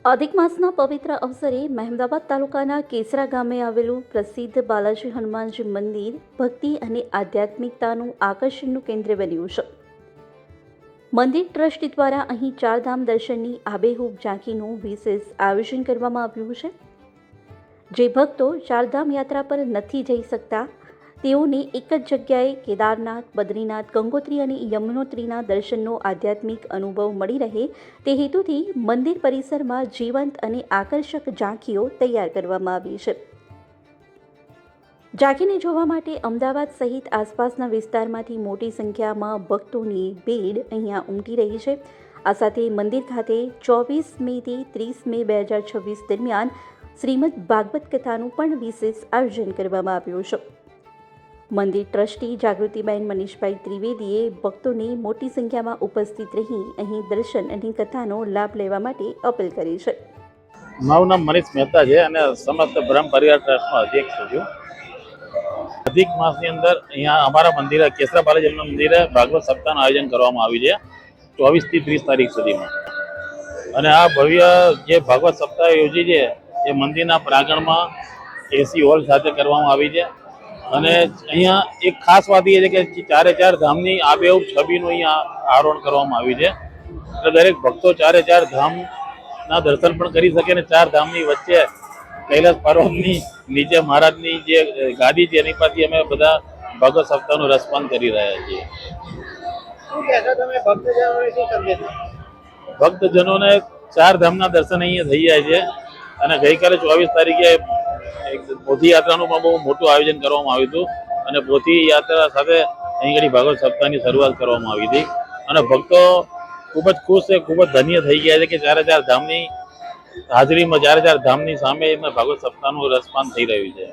અધિક માસના પવિત્ર અવસરે મહેમદાવાદ તાલુકાના કેસરા ગામે આવેલું પ્રસિદ્ધ બાલાજી હનુમાનજી મંદિર ભક્તિ અને આધ્યાત્મિકતાનું આકર્ષણનું કેન્દ્ર બન્યું છે. મંદિર ટ્રસ્ટ દ્વારા અહીં ચારધામ દર્શનની આબેહૂબ ઝાંખીનું વિશેષ આયોજન કરવામાં આવ્યું છે. જે ભક્તો ચારધામ યાત્રા પર નથી જઈ શકતા તેઓને એક જ જગ્યાએ કેદારનાથ, બદ્રીનાથ, ગંગોત્રી અને યમનોત્રીના દર્શનનો આધ્યાત્મિક અનુભવ મળી રહે તે હેતુથી મંદિર પરિસરમાં જીવંત અને આકર્ષક ઝાંખીઓ તૈયાર કરવામાં આવી છે. ઝાંખીને જોવા માટે અમદાવાદ સહિત આસપાસના વિસ્તારમાંથી મોટી સંખ્યામાં ભક્તોની ભીડ અહીંયા ઉમટી રહી છે. આ સાથે મંદિર ખાતે 24 મેથી 30 મે 2026 દરમિયાન શ્રીમદ ભાગવત કથાનું પણ વિશેષ આયોજન કરવામાં આવ્યું છે. મંદિર ટ્રસ્ટી જાગૃતિબેન મનીષભાઈ ત્રિવેદીએ ભક્તોને મોટી સંખ્યામાં ઉપસ્થિત રહી અહીં દર્શન અને કથાનો લાભ લેવા માટે અપીલ કરી છે. મારું નામ મનીષ મહેતા છે અને સમસ્ત બ્રહ્મ પરિવાર ટ્રસ્ટનો અધ્યક્ષ છું. અધિક માસની અંદર અહીંયા અમારા મંદિરે કેસરા બાલાજીના મંદિરે ભાગવત સપ્તાહનું આયોજન કરવામાં આવ્યું છે 24 થી 30 તારીખ સુધીમાં. અને આ ભવ્ય જે ભાગવત સપ્તાહ યોજી છે એ મંદિરના પ્રાંગણમાં એસી હોલ સાથે કરવામાં આવી છે. અને અહીંયા એક ખાસ વાત એ છે કે ચારે ચાર ધામની આબેહૂબ છબીનું અહીંયા આરોહણ કરવામાં આવ્યું છે. એટલે દરેક ભક્તો ચારે ચાર ધામના દર્શન પણ કરી શકે અને ચાર ધામની વચ્ચે કૈલાસ પર્વતની નીચે મહારાજની જે ગાદી છે એની પરથી અમે બધા ભાગવત સપ્તાહનું રસપાન કરી રહ્યા છીએ. ભક્તજનોને ચાર ધામના દર્શન અહીંયા થઈ જાય છે. અને ગઈકાલે 24 તારીખે પોથી યાત્રાનું પણ બહુ મોટું આયોજન કરવામાં આવ્યું હતું અને પોથી યાત્રા સાથે અહીં આગળ ભાગવત સપ્તાહની શરૂઆત કરવામાં આવી હતી. અને ભક્તો ખૂબ જ ખુશ છે, ખૂબ જ ધન્ય થઈ ગયા છે કે ચારે ચાર ધામની હાજરીમાં ચારે ચાર ધામની સામે એમાં ભાગવત સપ્તાહનું રસપાન થઈ રહ્યું છે.